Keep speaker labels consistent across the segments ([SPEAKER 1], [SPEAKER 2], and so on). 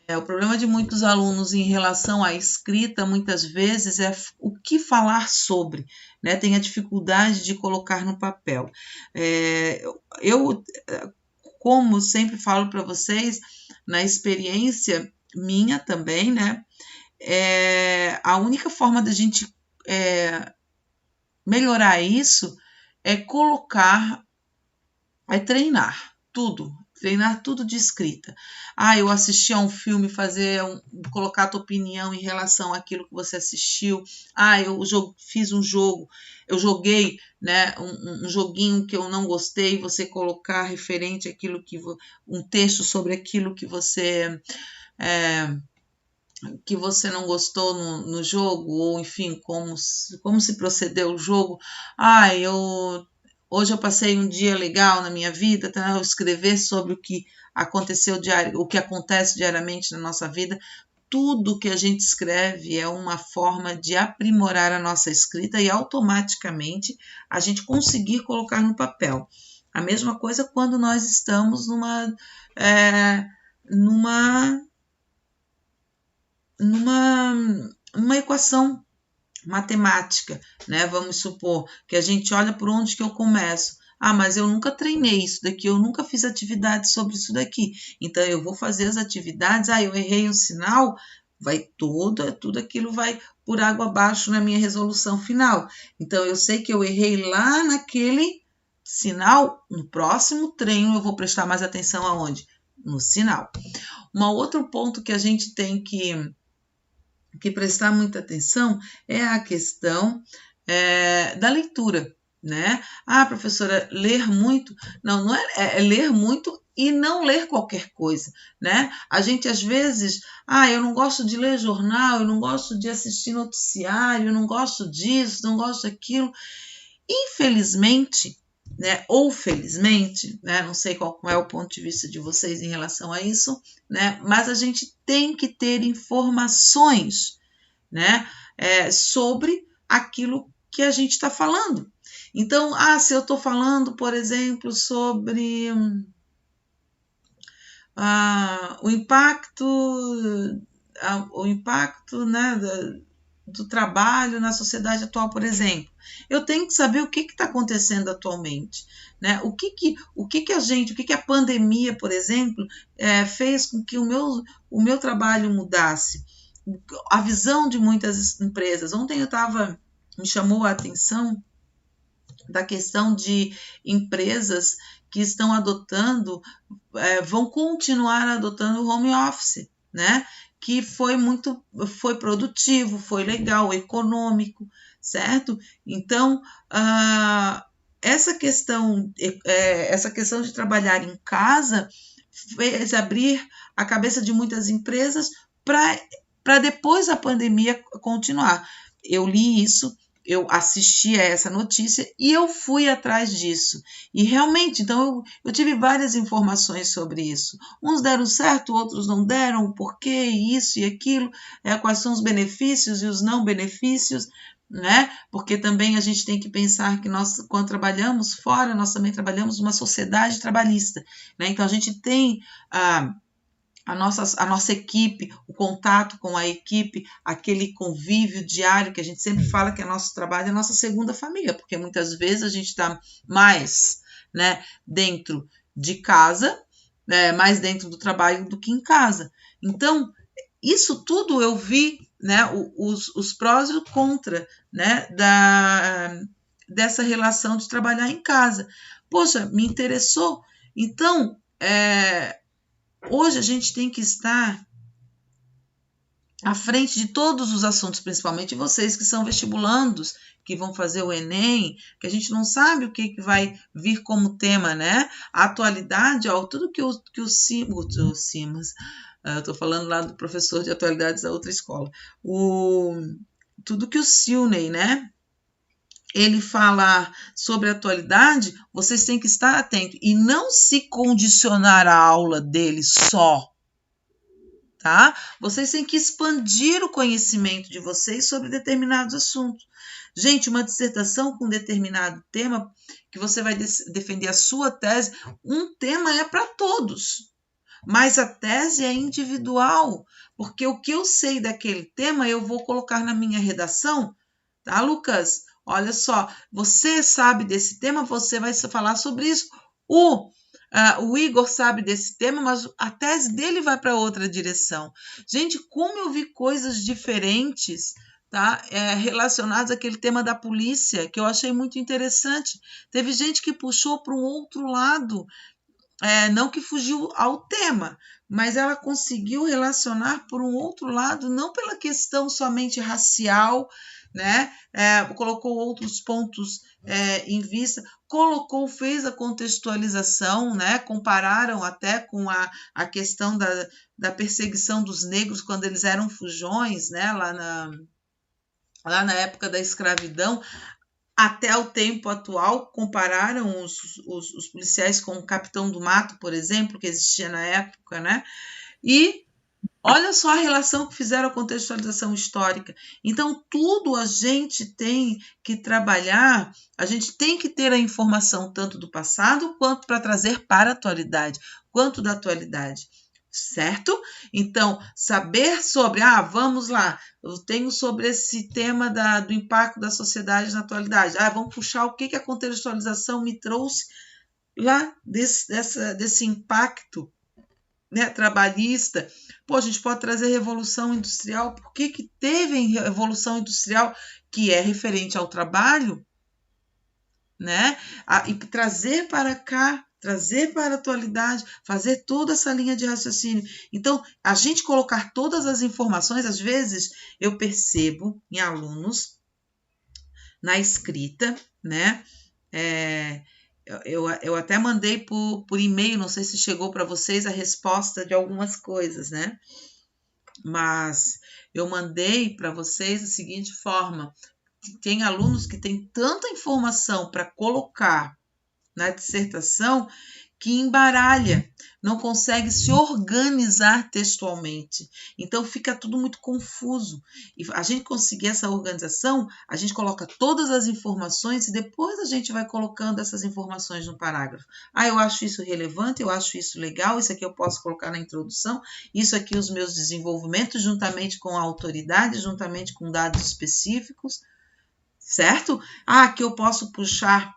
[SPEAKER 1] O problema de muitos alunos em relação à escrita, muitas vezes, é o que falar sobre, né? Tem a dificuldade de colocar no papel. Eu, como sempre falo para vocês, na experiência minha também, né? A única forma da gente melhorar isso é treinar tudo de escrita. Eu assisti a um filme, colocar a tua opinião em relação àquilo que você assistiu. Fiz um jogo, eu joguei, né, um joguinho que eu não gostei, você colocar referente àquilo um texto sobre aquilo que você não gostou no jogo, ou enfim, como se procedeu o jogo. Hoje eu passei um dia legal na minha vida, tá? Eu escrever sobre o que o que acontece diariamente na nossa vida. Tudo que a gente escreve é uma forma de aprimorar a nossa escrita e automaticamente a gente conseguir colocar no papel. A mesma coisa quando nós estamos numa equação matemática, né? Vamos supor que a gente olha por onde que eu começo. Mas eu nunca treinei isso daqui, eu nunca fiz atividade sobre isso daqui. Então eu vou fazer as atividades, eu errei um sinal, tudo aquilo vai por água abaixo na minha resolução final. Então eu sei que eu errei lá naquele sinal, no próximo treino eu vou prestar mais atenção aonde? No sinal. Um outro ponto que a gente tem que prestar muita atenção é a questão da leitura, né? Professora, ler muito? Não é ler muito e não ler qualquer coisa, né? A gente às vezes, eu não gosto de ler jornal, eu não gosto de assistir noticiário, eu não gosto disso, não gosto daquilo. Infelizmente, né, ou felizmente, né, não sei qual é o ponto de vista de vocês em relação a isso, né, mas a gente tem que ter informações, né, sobre aquilo que a gente está falando. Então, se eu estou falando, por exemplo, sobre o impacto, né, do trabalho na sociedade atual, por exemplo. Eu tenho que saber o que está acontecendo atualmente, né? O que a pandemia, por exemplo, fez com que o meu trabalho mudasse. A visão de muitas empresas. Ontem me chamou a atenção da questão de empresas que estão vão continuar adotando o home office, né? Que foi produtivo, foi legal, econômico, certo? Então, essa questão de trabalhar em casa fez abrir a cabeça de muitas empresas para depois da pandemia continuar. Eu li isso, eu assisti a essa notícia e eu fui atrás disso. E realmente, então, eu tive várias informações sobre isso. Uns deram certo, outros não deram, o porquê, isso e aquilo, quais são os benefícios e os não benefícios, né? Porque também a gente tem que pensar que nós, quando trabalhamos fora, nós também trabalhamos numa sociedade trabalhista, né? Então, a gente tem a nossa equipe, o contato com a equipe, aquele convívio diário que a gente sempre fala que nosso trabalho é a nossa segunda família, porque muitas vezes a gente está mais, né, dentro de casa, mais dentro do trabalho do que em casa. Então, isso tudo eu vi, né, os prós e o contra, né, dessa relação de trabalhar em casa. Poxa, me interessou. Então, hoje a gente tem que estar à frente de todos os assuntos, principalmente vocês que são vestibulandos, que vão fazer o Enem, que a gente não sabe o que vai vir como tema, né? A atualidade, tudo que o Simas, eu estou falando lá do professor de atualidades da outra escola, tudo que o Silney, né? Ele falar sobre a atualidade, vocês têm que estar atentos e não se condicionar a aula dele só, tá? Vocês têm que expandir o conhecimento de vocês sobre determinados assuntos. Gente, uma dissertação com determinado tema, que você vai defender a sua tese, um tema é para todos. mas a tese é individual, porque o que eu sei daquele tema eu vou colocar na minha redação, tá, Lucas? Olha só, você sabe desse tema, você vai falar sobre isso. O Igor sabe desse tema, mas a tese dele vai para outra direção. Gente, como eu vi coisas diferentes, tá, relacionadas àquele tema da polícia, que eu achei muito interessante. Teve gente que puxou para um outro lado, não que fugiu ao tema, mas ela conseguiu relacionar por um outro lado, não pela questão somente racial, né? Colocou outros pontos em vista, fez a contextualização, né? Compararam até com a questão da perseguição dos negros quando eles eram fujões, né? Lá na época da escravidão, até o tempo atual, compararam os policiais com o Capitão do Mato, por exemplo, que existia na época, né? E olha só a relação que fizeram a contextualização histórica. Então, tudo a gente tem que trabalhar, a gente tem que ter a informação tanto do passado, quanto para trazer para a atualidade, quanto da atualidade. Certo? Então, saber sobre, vamos lá, eu tenho sobre esse tema do impacto da sociedade na atualidade. Vamos puxar o que a contextualização me trouxe lá desse impacto, né, trabalhista. A gente pode trazer Revolução Industrial. Por que teve Revolução Industrial, que é referente ao trabalho, né? E trazer para cá, trazer para a atualidade, fazer toda essa linha de raciocínio. Então, a gente colocar todas as informações, às vezes eu percebo em alunos, na escrita, né? Eu até mandei por e-mail, não sei se chegou para vocês a resposta de algumas coisas, né? Mas eu mandei para vocês da seguinte forma: tem alunos que têm tanta informação para colocar na dissertação que embaralha, não consegue se organizar textualmente. Então, fica tudo muito confuso. E a gente conseguir essa organização, a gente coloca todas as informações e depois a gente vai colocando essas informações no parágrafo. Eu acho isso relevante, eu acho isso legal, isso aqui eu posso colocar na introdução, isso aqui os meus desenvolvimentos, juntamente com a autoridade, juntamente com dados específicos, certo? Que eu posso puxar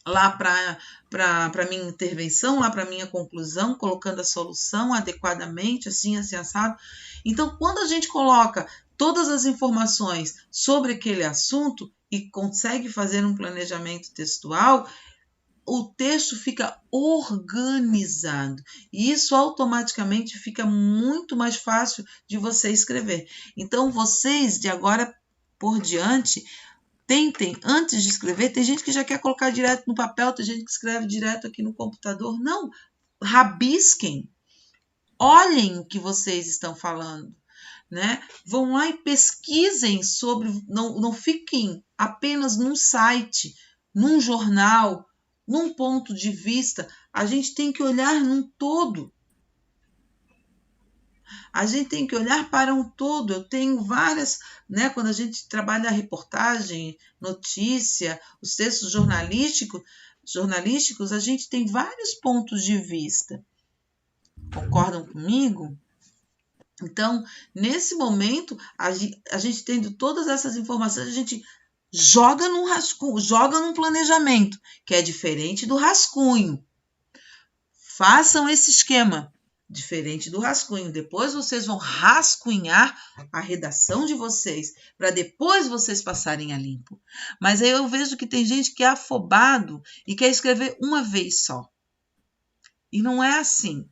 [SPEAKER 1] lá para minha intervenção, lá para minha conclusão, colocando a solução adequadamente, assim assado. Então, quando a gente coloca todas as informações sobre aquele assunto e consegue fazer um planejamento textual, o texto fica organizado e isso automaticamente fica muito mais fácil de você escrever. Então, vocês, de agora por diante, tentem, antes de escrever, tem gente que já quer colocar direto no papel, tem gente que escreve direto aqui no computador. Não, rabisquem, olhem o que vocês estão falando, né? Vão lá e pesquisem sobre, não fiquem apenas num site, num jornal, num ponto de vista. A gente tem que olhar num todo. A gente tem que olhar para um todo. Eu tenho várias, né? Quando a gente trabalha a reportagem, notícia, os textos jornalísticos, a gente tem vários pontos de vista. Concordam comigo? Então, nesse momento, a gente tendo todas essas informações, a gente joga num rascunho, joga num planejamento, que é diferente do rascunho. Façam esse esquema. Diferente do rascunho. Depois vocês vão rascunhar a redação de vocês, para depois vocês passarem a limpo. Mas aí eu vejo que tem gente que é afobado e quer escrever uma vez só. E não é assim.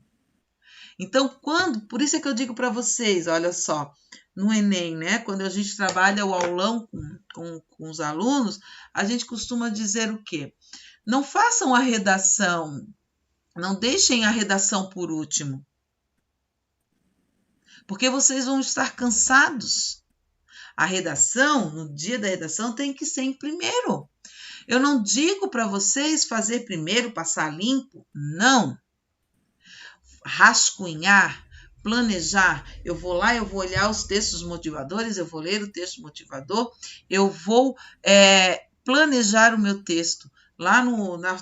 [SPEAKER 1] Então, por isso é que eu digo para vocês, olha só, no Enem, né? Quando a gente trabalha o aulão com os alunos, a gente costuma dizer o quê? Não façam a redação, não deixem a redação por último. Porque vocês vão estar cansados. A redação, no dia da redação, tem que ser em primeiro. Eu não digo para vocês fazer primeiro, passar limpo. Não. Rascunhar, planejar. Eu vou lá, eu vou olhar os textos motivadores, eu vou ler o texto motivador, eu vou planejar o meu texto. lá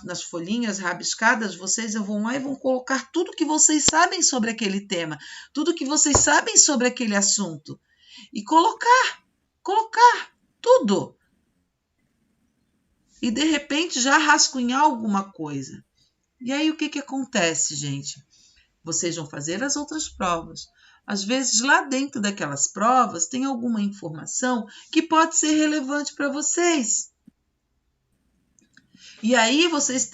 [SPEAKER 1] nas folhinhas rabiscadas, vocês vão lá e vão colocar tudo que vocês sabem sobre aquele tema, tudo que vocês sabem sobre aquele assunto. E colocar tudo. E de repente já rascunhar alguma coisa. E aí o que acontece, gente? Vocês vão fazer as outras provas. Às vezes, lá dentro daquelas provas, tem alguma informação que pode ser relevante para vocês. E aí vocês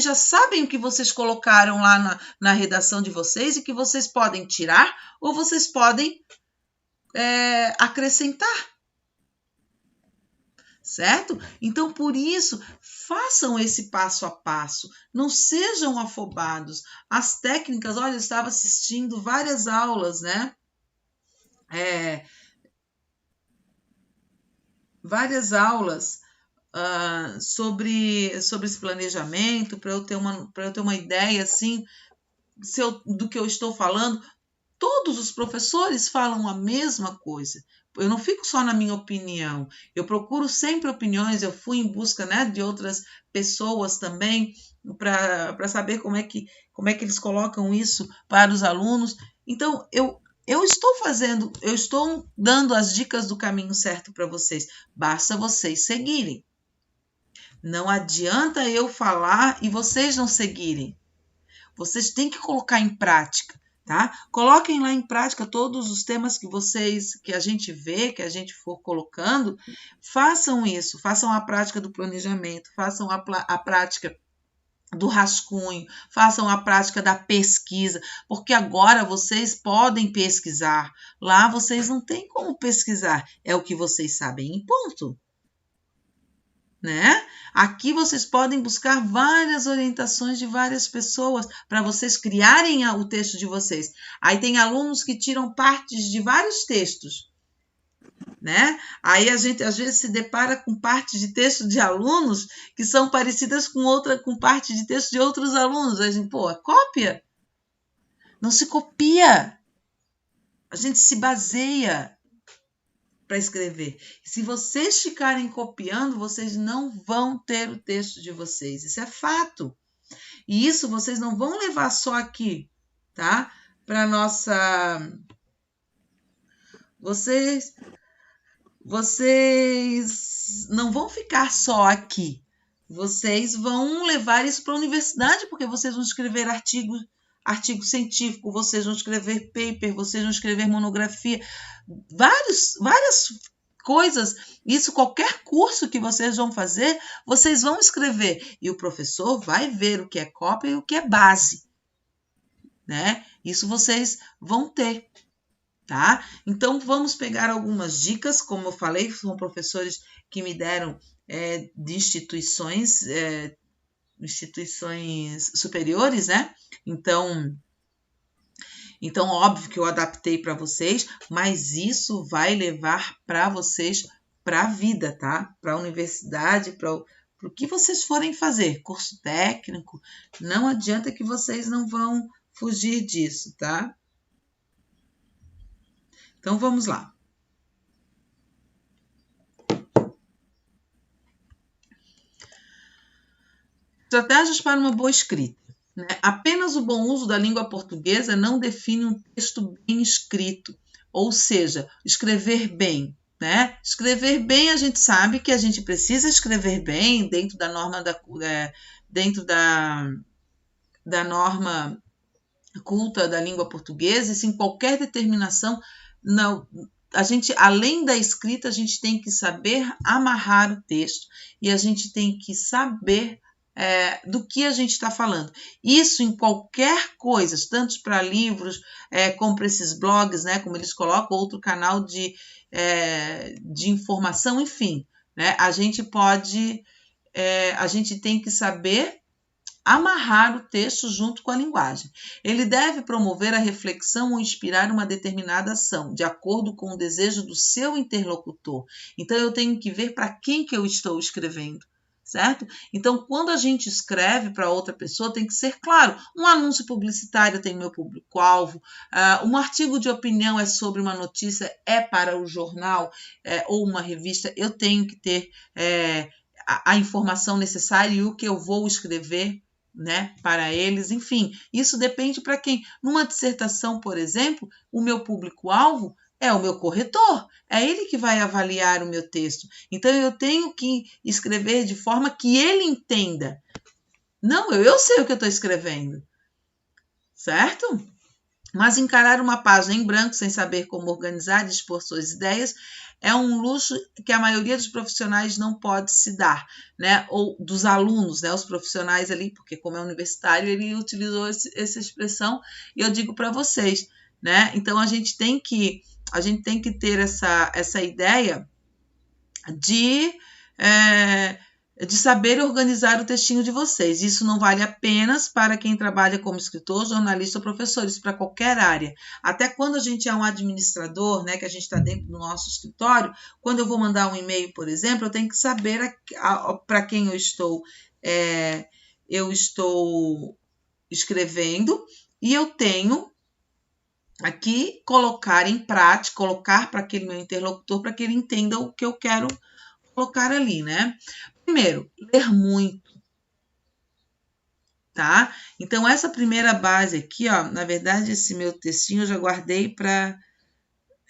[SPEAKER 1] já sabem o que vocês colocaram lá na redação de vocês e que vocês podem tirar ou vocês podem acrescentar. Certo? Então, por isso, façam esse passo a passo, não sejam afobados. As técnicas, olha, eu estava assistindo várias aulas, né? Várias aulas sobre esse planejamento, para eu ter uma ideia, assim, do que eu estou falando. Todos os professores falam a mesma coisa. Eu não fico só na minha opinião, eu procuro sempre opiniões, eu fui em busca, né, de outras pessoas também, para saber como é que eles colocam isso para os alunos. Então, eu estou dando as dicas do caminho certo para vocês, basta vocês seguirem. Não adianta eu falar e vocês não seguirem. Vocês têm que colocar em prática. Tá? Coloquem lá em prática todos os temas que a gente vê, que a gente for colocando, façam isso, façam a prática do planejamento, façam a prática do rascunho, façam a prática da pesquisa, porque agora vocês podem pesquisar, lá vocês não têm como pesquisar, é o que vocês sabem e ponto. Né? Aqui vocês podem buscar várias orientações de várias pessoas para vocês criarem o texto de vocês. Aí tem alunos que tiram partes de vários textos, né? Aí a gente às vezes se depara com partes de texto de alunos que são parecidas com parte de texto de outros alunos. A gente, é cópia? Não se copia. A gente se baseia para escrever. Se vocês ficarem copiando, vocês não vão ter o texto de vocês. Isso é fato. E isso vocês não vão levar só aqui, tá? Para nossa... Vocês não vão ficar só aqui. Vocês vão levar isso para a universidade, porque vocês vão escrever artigo científico, vocês vão escrever paper, vocês vão escrever monografia, várias coisas. Isso, qualquer curso que vocês vão fazer, vocês vão escrever. E o professor vai ver o que é cópia e o que é base. Né? Isso vocês vão ter. Tá? Então, vamos pegar algumas dicas. Como eu falei, são professores que me deram de instituições superiores, né? Então, óbvio que eu adaptei para vocês, mas isso vai levar para vocês para a vida, tá? Para a universidade, para o que vocês forem fazer, curso técnico, não adianta que vocês não vão fugir disso, tá? Então, vamos lá. Estratégias para uma boa escrita. Né? Apenas o bom uso da língua portuguesa não define um texto bem escrito, ou seja, escrever bem. Né? Escrever bem, a gente sabe que a gente precisa escrever bem dentro da norma da norma culta da língua portuguesa, e sem qualquer determinação, não. A gente, além da escrita, a gente tem que saber amarrar o texto e a gente tem que saber do que a gente está falando. Isso em qualquer coisa, tanto para livros, como para esses blogs, né, como eles colocam, outro canal de informação, enfim. Né, a gente tem que saber amarrar o texto junto com a linguagem. Ele deve promover a reflexão ou inspirar uma determinada ação, de acordo com o desejo do seu interlocutor. Então, eu tenho que ver para quem que eu estou escrevendo. Certo? Então, quando a gente escreve para outra pessoa, tem que ser claro. Um anúncio publicitário tem meu público-alvo, um artigo de opinião é sobre uma notícia, é para o jornal ou uma revista, eu tenho que ter a informação necessária e o que eu vou escrever, né, para eles. Enfim, isso depende para quem. Numa dissertação, por exemplo, o meu público-alvo é o meu corretor, é ele que vai avaliar o meu texto. Então, eu tenho que escrever de forma que ele entenda. Não, eu sei o que eu estou escrevendo, certo? Mas encarar uma página em branco sem saber como organizar e expor suas ideias é um luxo que a maioria dos profissionais não pode se dar, né? Ou dos alunos, né? Os profissionais ali, porque como é universitário, ele utilizou essa expressão e eu digo para vocês, né? Então a gente tem que ter essa ideia de saber organizar o textinho de vocês. Isso não vale apenas para quem trabalha como escritor, jornalista ou professor, isso para qualquer área. Até quando a gente é um administrador, né, que a gente está dentro do nosso escritório, quando eu vou mandar um e-mail, por exemplo, eu tenho que saber para quem eu estou escrevendo e eu tenho aqui colocar em prática, colocar para aquele meu interlocutor para que ele entenda o que eu quero colocar ali, né? Primeiro, ler muito, tá? Então, essa primeira base aqui, ó, na verdade, esse meu textinho eu já guardei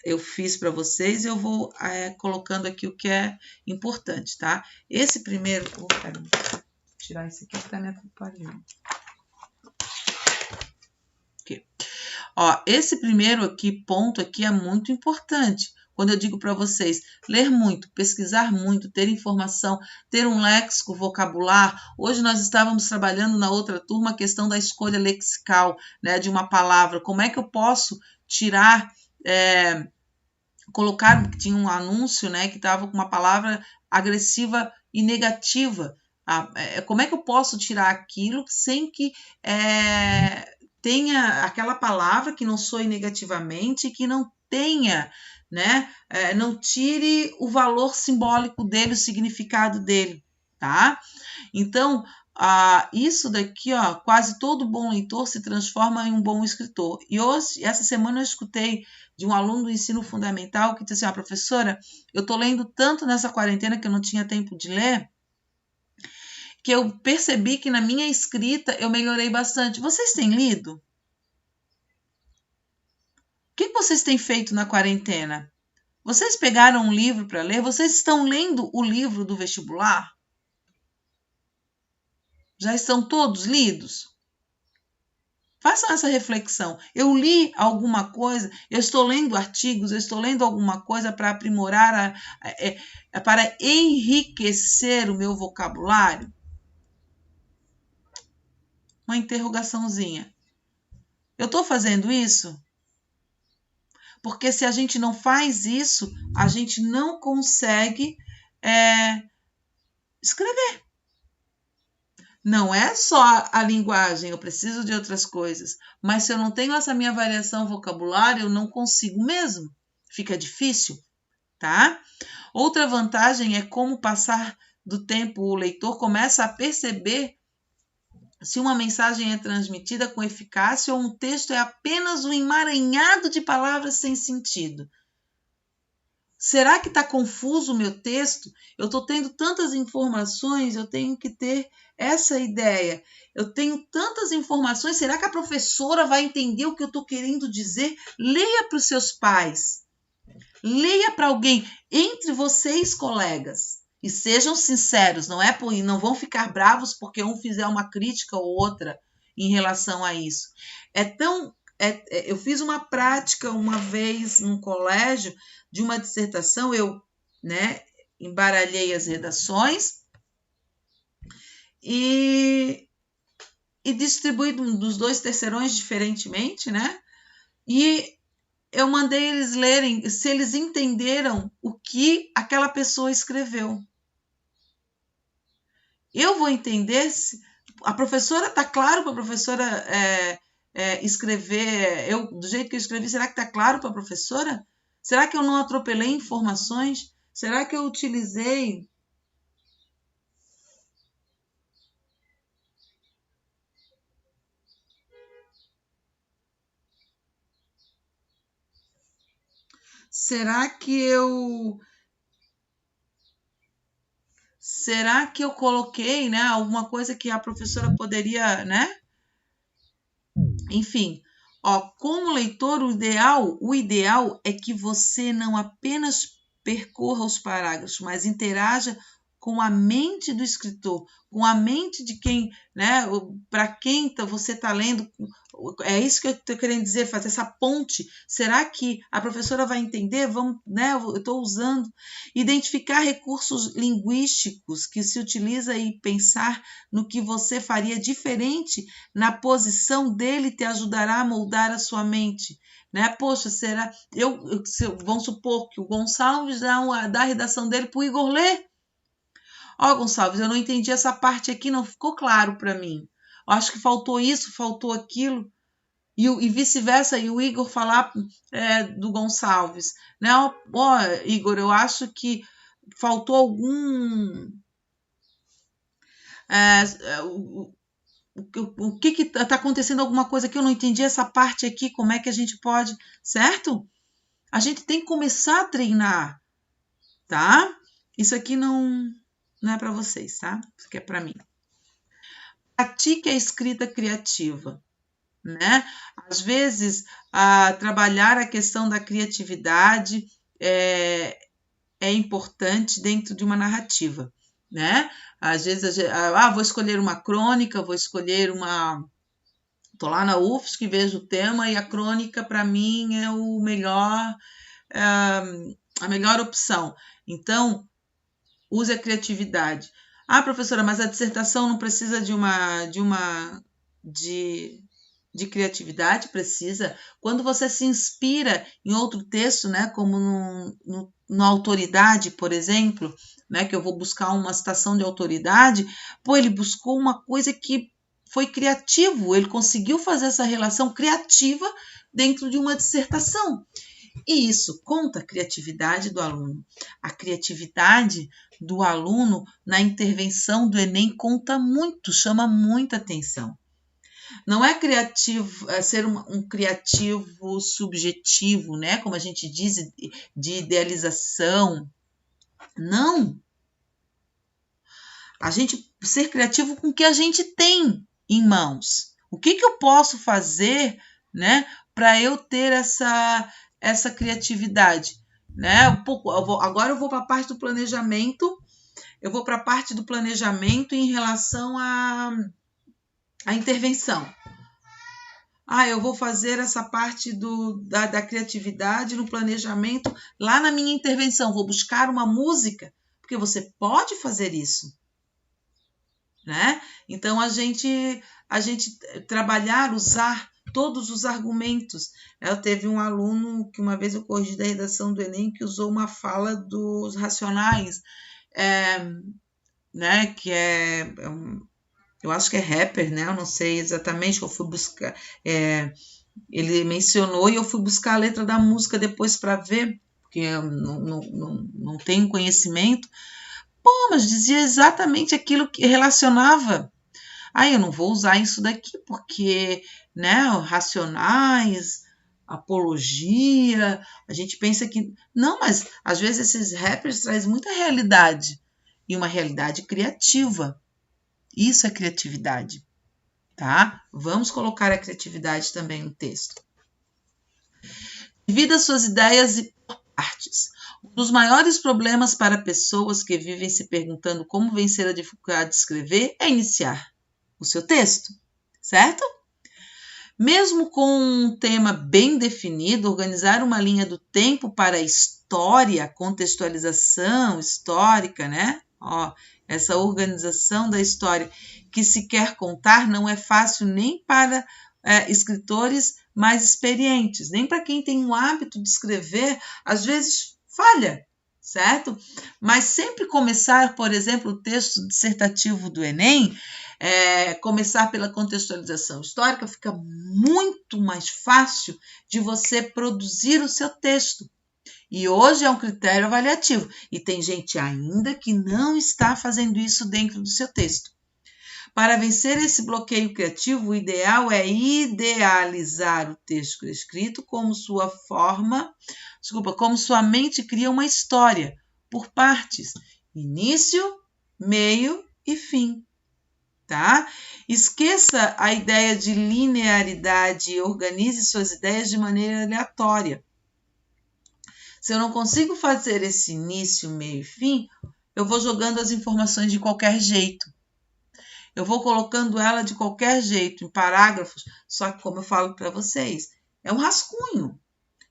[SPEAKER 1] eu fiz para vocês e eu vou colocando aqui o que é importante, tá? Esse primeiro, quero tirar esse aqui que tá me atrapalhando. Aqui. Ó, esse primeiro ponto aqui é muito importante. Quando eu digo para vocês ler muito, pesquisar muito, ter informação, ter um léxico, vocabular. Hoje nós estávamos trabalhando na outra turma a questão da escolha lexical, né, de uma palavra. Como é que eu posso tirar, colocar, tinha um anúncio, né, que estava com uma palavra agressiva e negativa. Como é que eu posso tirar aquilo sem que tenha aquela palavra que não soe negativamente, que não tenha, né? Não tire o valor simbólico dele, o significado dele, tá? Então, isso daqui, ó, quase todo bom leitor se transforma em um bom escritor. E hoje, essa semana eu escutei de um aluno do ensino fundamental que disse assim, professora, eu tô lendo tanto nessa quarentena que eu não tinha tempo de ler, que eu percebi que na minha escrita eu melhorei bastante. Vocês têm lido? O que vocês têm feito na quarentena? Vocês pegaram um livro para ler? Vocês estão lendo o livro do vestibular? Já estão todos lidos? Façam essa reflexão. Eu li alguma coisa, eu estou lendo artigos, eu estou lendo alguma coisa para aprimorar, para enriquecer o meu vocabulário? Uma interrogaçãozinha. Eu estou fazendo isso? Porque se a gente não faz isso, a gente não consegue escrever. Não é só a linguagem, eu preciso de outras coisas. Mas se eu não tenho essa minha variação vocabular, eu não consigo mesmo. Fica difícil, tá? Outra vantagem é como passar do tempo o leitor começa a perceber se uma mensagem é transmitida com eficácia ou um texto é apenas um emaranhado de palavras sem sentido. Será que está confuso o meu texto? Eu estou tendo tantas informações, eu tenho que ter essa ideia. Eu tenho tantas informações, será que a professora vai entender o que eu estou querendo dizer? Leia para os seus pais. Leia para alguém, entre vocês, colegas. E sejam sinceros, não vão ficar bravos porque um fizer uma crítica ou outra em relação a isso. Eu fiz uma prática uma vez num colégio de uma dissertação, eu, né, embaralhei as redações e distribuí dos 2 terceirões diferentemente, né? E eu mandei eles lerem se eles entenderam o que aquela pessoa escreveu. Eu vou entender se a professora, está claro para a professora escrever, do jeito que eu escrevi, será que está claro para a professora? Será que eu não atropelei informações? Será que eu utilizei? Será que eu será que eu coloquei, né, alguma coisa que a professora poderia, né? Enfim, ó, como leitor, o ideal é que você não apenas percorra os parágrafos, mas interaja com a mente do escritor, com a mente de quem, né, para quem você está lendo. É isso que eu estou querendo dizer, fazer essa ponte. Será que a professora vai entender? Vamos, né, eu estou usando. Identificar recursos linguísticos que se utiliza e pensar no que você faria diferente na posição dele te ajudará a moldar a sua mente. Né? Poxa, será. Vamos supor que o Gonçalves dá a redação dele para o Igor ler. Ó, Gonçalves, eu não entendi essa parte aqui, não ficou claro para mim. Eu acho que faltou isso, faltou aquilo. E vice-versa, e o Igor falar do Gonçalves. Né? Ó, Igor, eu acho que faltou algum. O que está acontecendo, alguma coisa que eu não entendi essa parte aqui, como é que a gente pode, certo? A gente tem que começar a treinar, tá? Isso aqui não é para vocês, tá? Isso aqui é para mim. Pratique a escrita criativa, né? Às vezes, trabalhar a questão da criatividade é importante dentro de uma narrativa, né? Às vezes, vou escolher uma crônica, vou escolher uma... Estou lá na UFSC que vejo o tema e a crônica, para mim, é a melhor opção. Então, use a criatividade. Professora, mas a dissertação não precisa de criatividade? Precisa. Quando você se inspira em outro texto, né, como na autoridade, por exemplo, né, que eu vou buscar uma citação de autoridade, ele buscou uma coisa que foi criativo, ele conseguiu fazer essa relação criativa dentro de uma dissertação. E isso conta a criatividade do aluno. A criatividade do aluno na intervenção do Enem conta muito, chama muita atenção. Não é criativo, ser um criativo subjetivo, né? Como a gente diz, de idealização. Não. A gente ser criativo com o que a gente tem em mãos. O que eu posso fazer, né, para eu ter essa criatividade, né? Agora eu vou para a parte do planejamento. Eu vou para a parte do planejamento em relação à intervenção. Eu vou fazer essa parte da criatividade no planejamento lá na minha intervenção. Vou buscar uma música, porque você pode fazer isso, né? Então, a gente trabalhar, usar todos os argumentos. Eu teve um aluno que uma vez eu corrigi da redação do Enem que usou uma fala dos Racionais, né? Que eu acho que é rapper, né? Eu não sei exatamente, eu fui buscar. Ele mencionou e eu fui buscar a letra da música depois para ver, porque eu não tenho conhecimento. Mas dizia exatamente aquilo que relacionava. Eu não vou usar isso daqui porque, né, Racionais, apologia, a gente pensa que... Não, mas às vezes esses rappers trazem muita realidade e uma realidade criativa. Isso é criatividade, tá? Vamos colocar a criatividade também no texto. Divida suas ideias em partes. Um dos maiores problemas para pessoas que vivem se perguntando como vencer a dificuldade de escrever é iniciar o seu texto, certo? Mesmo com um tema bem definido, organizar uma linha do tempo para a história, contextualização histórica, né? Essa organização da história que se quer contar não é fácil nem para escritores mais experientes, nem para quem tem o hábito de escrever, às vezes falha, certo? Mas sempre começar, por exemplo, o texto dissertativo do Enem, começar pela contextualização histórica, fica muito mais fácil de você produzir o seu texto. E hoje é um critério avaliativo. E tem gente ainda que não está fazendo isso dentro do seu texto. Para vencer esse bloqueio criativo, o ideal é idealizar o texto escrito como sua mente cria uma história, por partes. Início, meio e fim, tá? Esqueça a ideia de linearidade e organize suas ideias de maneira aleatória. Se eu não consigo fazer esse início, meio e fim, eu vou jogando as informações de qualquer jeito. Eu vou colocando ela de qualquer jeito, em parágrafos, só que, como eu falo para vocês, é um rascunho.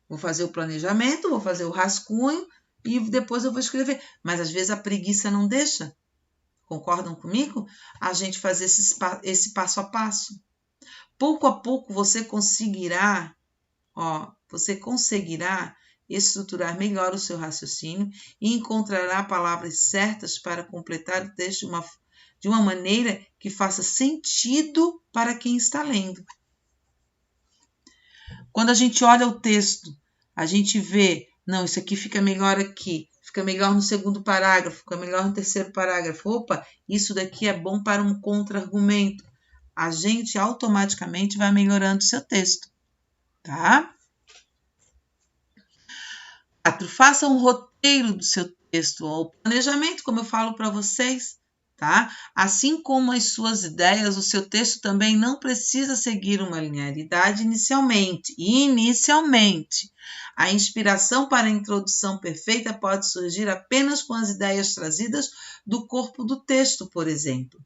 [SPEAKER 1] Vou fazer o planejamento, vou fazer o rascunho e depois eu vou escrever. Mas, às vezes, a preguiça não deixa. Concordam comigo? A gente fazer esse passo a passo. Pouco a pouco você conseguirá estruturar melhor o seu raciocínio e encontrará palavras certas para completar o texto de uma maneira que faça sentido para quem está lendo. Quando a gente olha o texto, a gente vê, não, isso aqui fica melhor aqui, fica melhor no segundo parágrafo, fica melhor no terceiro parágrafo. Opa, isso daqui é bom para um contra-argumento. A gente automaticamente vai melhorando o seu texto, tá? 4. Faça um roteiro do seu texto, ou planejamento, como eu falo para vocês, tá? Assim como as suas ideias, o seu texto também não precisa seguir uma linearidade inicialmente. A inspiração para a introdução perfeita pode surgir apenas com as ideias trazidas do corpo do texto, por exemplo,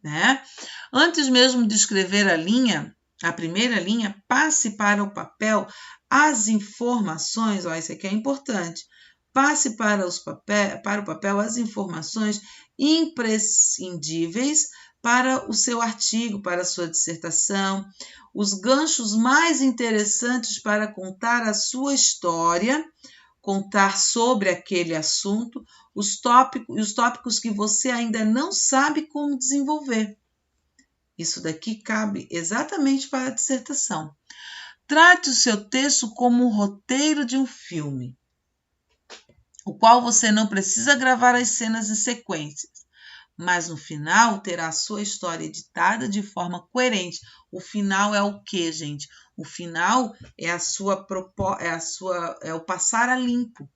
[SPEAKER 1] né? Antes mesmo de escrever a primeira linha, passe para o papel as informações, isso aqui é importante, passe para o papel as informações imprescindíveis para o seu artigo, para a sua dissertação, os ganchos mais interessantes para contar a sua história, contar sobre aquele assunto, os tópicos que você ainda não sabe como desenvolver. Isso daqui cabe exatamente para a dissertação. Trate o seu texto como um roteiro de um filme, o qual você não precisa gravar as cenas em sequências, mas no final terá a sua história editada de forma coerente. O final é o quê, gente? O final é o passar a limpo,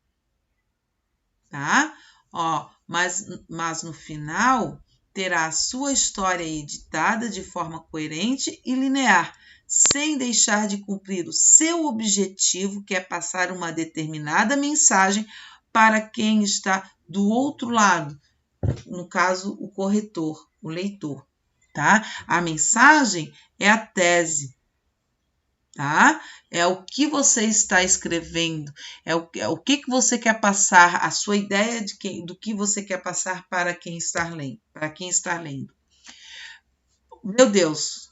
[SPEAKER 1] tá? Mas no final terá a sua história editada de forma coerente e linear, sem deixar de cumprir o seu objetivo, que é passar uma determinada mensagem para quem está do outro lado, no caso, o corretor, o leitor, tá? A mensagem é a tese, tá? É o que você está escrevendo, é o que você quer passar, a sua ideia do que você quer passar para quem está lendo. Meu Deus,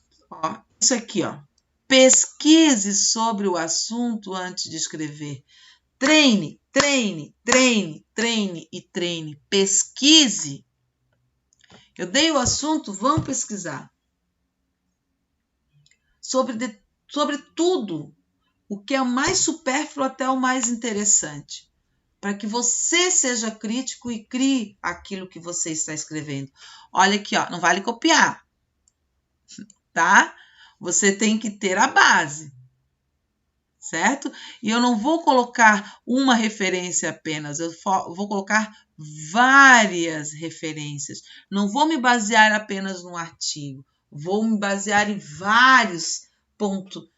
[SPEAKER 1] isso aqui, pesquise sobre o assunto antes de escrever. Treine. Pesquise. Eu dei o assunto, vamos pesquisar. Sobre tudo, o que é o mais supérfluo até o mais interessante, para que você seja crítico e crie aquilo que você está escrevendo. Olha aqui, não vale copiar, tá? Você tem que ter a base, certo? E eu não vou colocar uma referência apenas, eu vou colocar várias referências. Não vou me basear apenas num artigo, vou me basear em vários pontos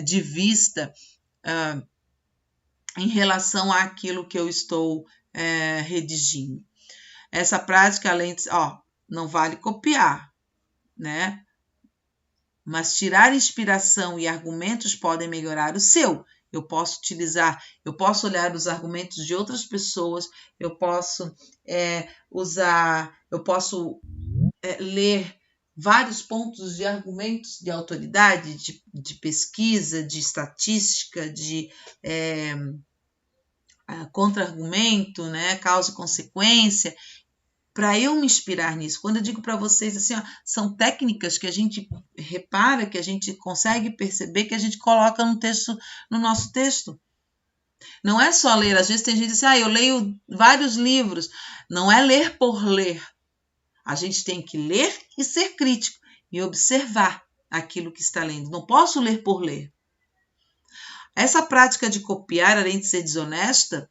[SPEAKER 1] de vista em relação àquilo que eu estou redigindo. Essa prática, além de... não vale copiar, né? Mas tirar inspiração e argumentos podem melhorar o seu. Eu posso olhar os argumentos de outras pessoas, eu posso ler vários pontos de argumentos de autoridade, de pesquisa, de estatística, de contra-argumento, né, causa e consequência, para eu me inspirar nisso. Quando eu digo para vocês assim, são técnicas que a gente repara, que a gente consegue perceber, que a gente coloca no nosso texto. Não é só ler. Às vezes tem gente que diz assim, eu leio vários livros. Não é ler por ler. A gente tem que ler e ser crítico e observar aquilo que está lendo. Não posso ler por ler. Essa prática de copiar, além de ser desonesta,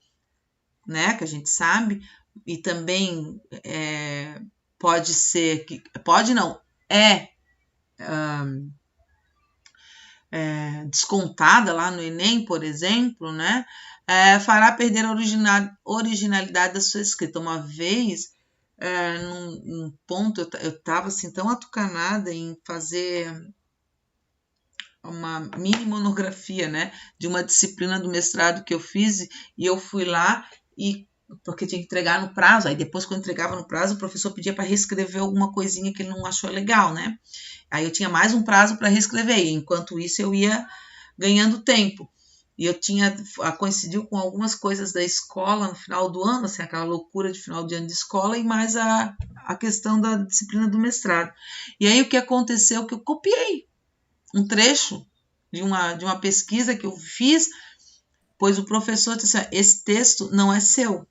[SPEAKER 1] né, que a gente sabe, e também pode ser, pode não, é descontada lá no Enem, por exemplo, né, fará perder a originalidade da sua escrita. Uma vez, num ponto, eu estava assim, tão atucanada em fazer uma mini monografia, né, de uma disciplina do mestrado que eu fiz, e eu fui lá porque tinha que entregar no prazo, aí depois quando entregava no prazo, o professor pedia para reescrever alguma coisinha que ele não achou legal, né? Aí eu tinha mais um prazo para reescrever, e enquanto isso eu ia ganhando tempo. E eu coincidiu com algumas coisas da escola no final do ano, assim, aquela loucura de final de ano de escola, e mais a questão da disciplina do mestrado. E aí o que aconteceu? Que eu copiei um trecho de uma pesquisa que eu fiz, pois o professor disse assim, esse texto não é seu.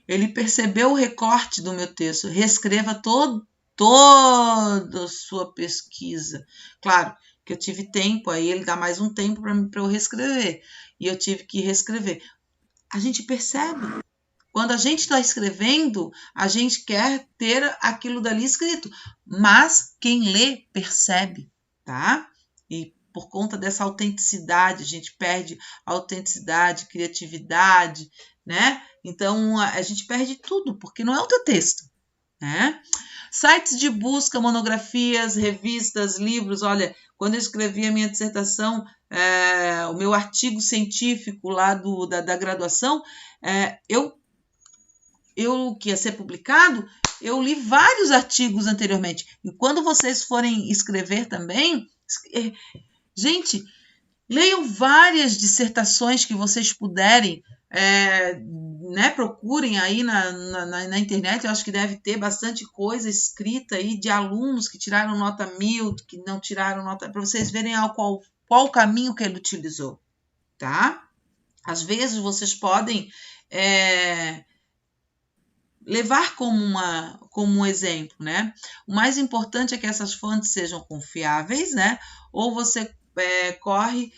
[SPEAKER 1] Ele percebeu o recorte do meu texto, reescreva toda a sua pesquisa. Claro que eu tive tempo, aí ele dá mais um tempo para eu reescrever, e eu tive que reescrever. A gente percebe. Quando a gente está escrevendo, a gente quer ter aquilo dali escrito, mas quem lê percebe, tá? E por conta dessa autenticidade, a gente perde autenticidade, criatividade, né? Então, a gente perde tudo, porque não é o teu texto, né? Sites de busca, monografias, revistas, livros. Olha, quando eu escrevi a minha dissertação, o meu artigo científico lá da graduação, eu que ia ser publicado, eu li vários artigos anteriormente. E quando vocês forem escrever também, gente, leiam várias dissertações que vocês puderem, né, procurem aí na internet, eu acho que deve ter bastante coisa escrita aí de alunos que tiraram nota 1000, que não tiraram nota, para vocês verem qual o caminho que ele utilizou, tá? Às vezes vocês podem levar como um exemplo, né? O mais importante é que essas fontes sejam confiáveis, né? Ou você corre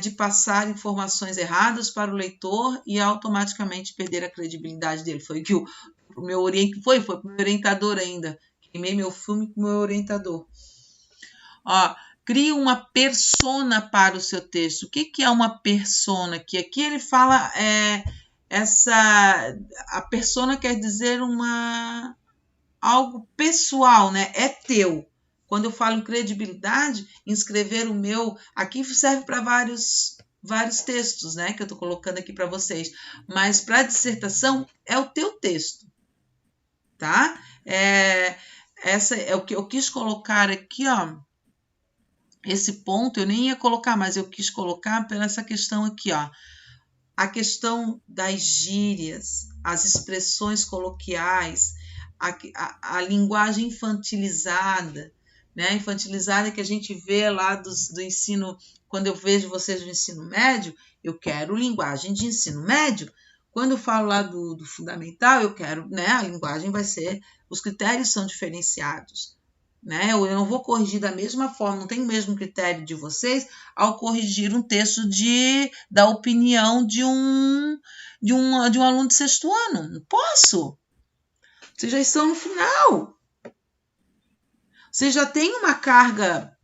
[SPEAKER 1] de passar informações erradas para o leitor e automaticamente perder a credibilidade dele. Foi o que o meu orientador ainda. Queimei meu filme com o meu orientador. Ó, crie uma persona para o seu texto. O que é uma persona? Que aqui ele fala a persona quer dizer algo pessoal, né? É teu. Quando eu falo em credibilidade, inscrever o meu, aqui serve para vários textos, né? Que eu estou colocando aqui para vocês. Mas para a dissertação é o teu texto, tá? Essa é o que eu quis colocar aqui, ó. Esse ponto eu nem ia colocar, mas eu quis colocar pela essa questão aqui, ó. A questão das gírias, as expressões coloquiais, a linguagem infantilizada, né? Infantilizada que a gente vê lá do ensino, quando eu vejo vocês no ensino médio, eu quero linguagem de ensino médio. Quando eu falo lá do fundamental, eu quero, né? A linguagem vai ser, os critérios são diferenciados. Né? Eu não vou corrigir da mesma forma, não tem o mesmo critério de vocês ao corrigir um texto da opinião de um aluno de sexto ano. Não posso. Vocês já estão no final. Vocês já têm uma carga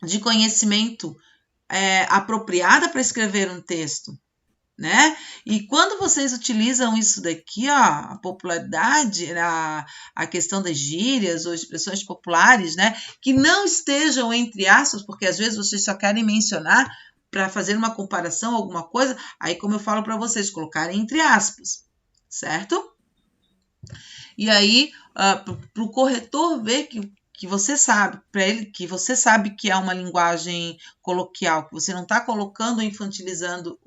[SPEAKER 1] de conhecimento apropriada para escrever um texto. Né? E quando vocês utilizam isso daqui, ó, a popularidade, a questão das gírias ou expressões populares, né, que não estejam entre aspas, porque às vezes vocês só querem mencionar para fazer uma comparação, alguma coisa, aí como eu falo para vocês, colocarem entre aspas, certo? E aí, para o corretor ver que você sabe, para ele que você sabe que é uma linguagem coloquial, que você não está colocando ou infantilizando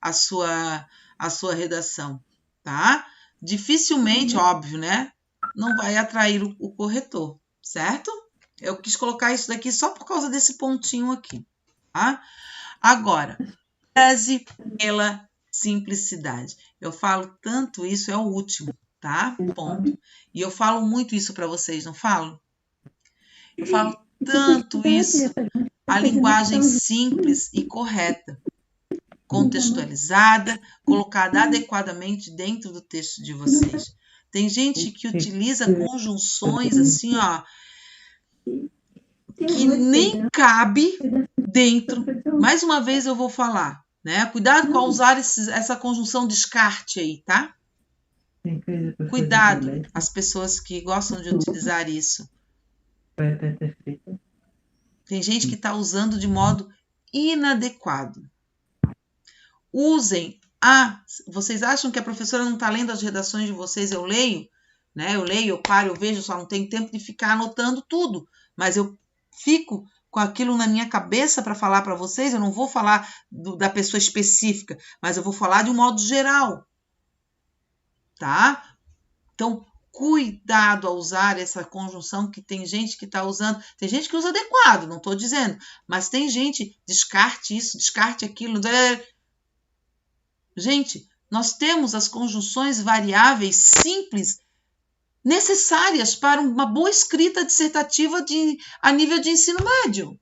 [SPEAKER 1] a sua redação, tá? Dificilmente, óbvio, né? Não vai atrair o corretor, certo? Eu quis colocar isso daqui só por causa desse pontinho aqui, tá? Agora, preze pela simplicidade. Eu falo tanto isso, é o último, tá? Ponto. E eu falo muito isso para vocês, não falo? Eu falo tanto isso, a linguagem simples e correta. contextualizada, colocada adequadamente dentro do texto de vocês. Tem gente que utiliza conjunções assim, ó, que nem cabe dentro. Mais uma vez eu vou falar, né? Cuidado com usar essa conjunção descarte aí, tá? Cuidado, as pessoas que gostam de utilizar isso. Tem gente que está usando de modo inadequado. Usem vocês acham que a professora não está lendo as redações de vocês? Eu leio, né? Eu leio, eu paro, eu vejo, só não tenho tempo de ficar anotando tudo. Mas eu fico com aquilo na minha cabeça para falar para vocês. Eu não vou falar da pessoa específica, mas eu vou falar de um modo geral. Tá? Então, cuidado ao usar essa conjunção, que tem gente que está usando. Tem gente que usa adequado, não estou dizendo. Mas tem gente, descarte isso, descarte aquilo. Gente, nós temos as conjunções variáveis simples necessárias para uma boa escrita dissertativa a nível de ensino médio.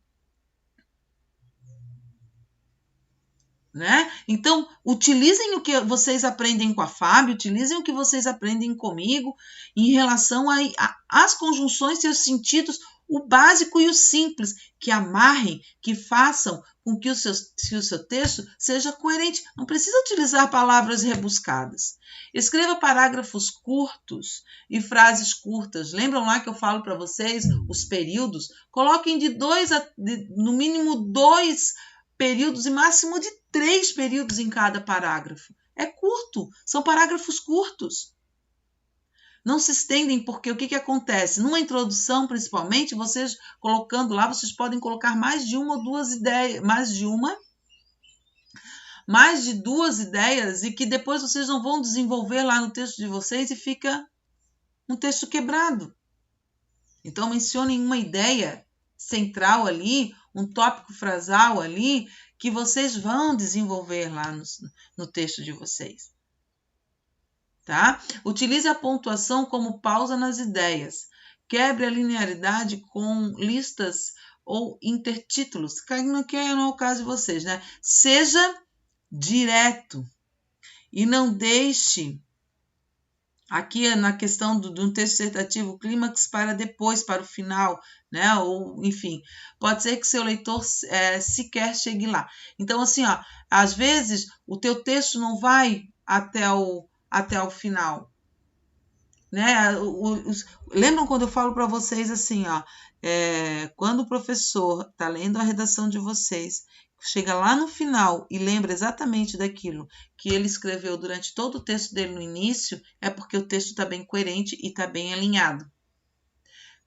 [SPEAKER 1] Né? Então, utilizem o que vocês aprendem com a Fábio, utilizem o que vocês aprendem comigo em relação às conjunções e os sentidos, o básico e o simples, que amarrem, que façam com que o seu texto seja coerente. Não precisa utilizar palavras rebuscadas. Escreva parágrafos curtos e frases curtas. Lembram lá que eu falo para vocês os períodos? Coloquem no mínimo 2 períodos e máximo de 3 períodos em cada parágrafo. É curto, são parágrafos curtos. Não se estendem, porque o que acontece? Numa introdução, principalmente, vocês colocando lá, vocês podem colocar mais de uma ou duas ideias, mais de 2 ideias, e que depois vocês não vão desenvolver lá no texto de vocês e fica um texto quebrado. Então, mencionem uma ideia central ali, um tópico frasal ali, que vocês vão desenvolver lá no texto de vocês. Tá? Utilize a pontuação como pausa nas ideias. Quebre a linearidade com listas ou intertítulos, que não é o caso de vocês, né? Seja direto e não deixe aqui na questão de um texto dissertativo, o clímax para depois, para o final, né? Ou, enfim, pode ser que seu leitor sequer chegue lá. Então, assim, ó, às vezes o teu texto não vai até o final, né? Lembram quando eu falo para vocês assim, ó, quando o professor está lendo a redação de vocês, chega lá no final e lembra exatamente daquilo que ele escreveu durante todo o texto dele no início, é porque o texto está bem coerente e está bem alinhado.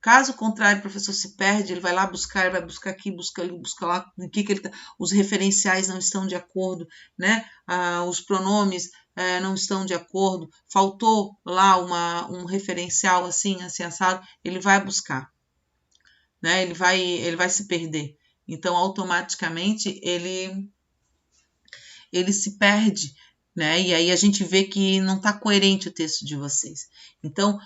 [SPEAKER 1] Caso contrário, o professor se perde, ele vai lá buscar, vai buscar aqui, busca ali, busca lá, os referenciais não estão de acordo, né? Os pronomes não estão de acordo, faltou lá um referencial assim assado, ele vai buscar, né? Ele vai se perder. Então, automaticamente, ele se perde, né? E aí a gente vê que não está coerente o texto de vocês. Então,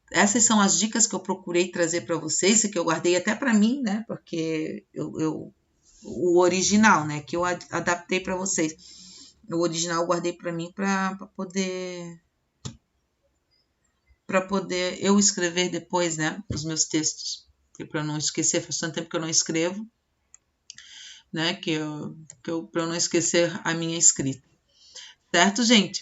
[SPEAKER 1] essas são as dicas que eu procurei trazer para vocês, que eu guardei até para mim, né? Porque o original, né? Que eu adaptei para vocês. O original eu guardei para mim para poder eu escrever depois, né? Os meus textos. Para eu não esquecer, faz tanto tempo que eu não escrevo, né? Para eu não esquecer a minha escrita. Certo, gente?